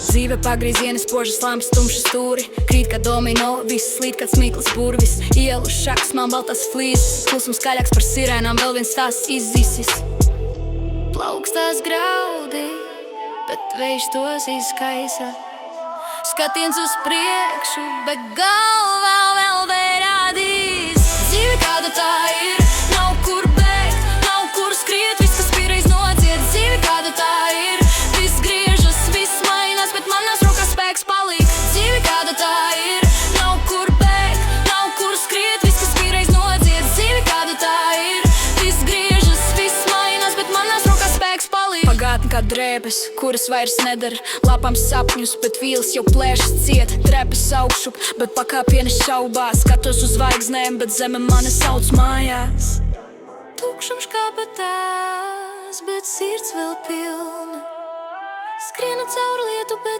Dzīve pagriezieni, spožas lampas, tumši stūri. Krīt kā domino, viss slīd kā smīklis burvis. Ielu šaks, man baltas flīzes. Klusums skaļāks par sirēnām, vēl viens tās izzisis. Plaukstās graudi, bet vējš tos izkaisa. Skatiens uz priekšu, bet galvā vēl vērādīs. Dzīve kāda tā ir, nav kur bēgt, nav kur skriet. Viss, kas piereiz nodzied, dzīve kāda tā ir. Viss griežas, viss mainās, bet manās rokās spēks paliek. Dzīve kāda tā ir, nav kur bēgt, nav kur skriet. Viss, kas piereiz nodzied, dzīve kāda tā ir. Viss griežas, viss mainās, bet manās rokās spēks paliek. Pagātne kā drēbes, kuras vairs nedara. Lapām sapņus, bet vīls jau plēšas ciet. Trepas augšup, bet pakāpienes šaubās. Skatos uz zvaigznēm, bet zeme mani sauc mājās. Tukšums kā patās, bet sirds vēl pilna. Skrienu cauri lietu, bet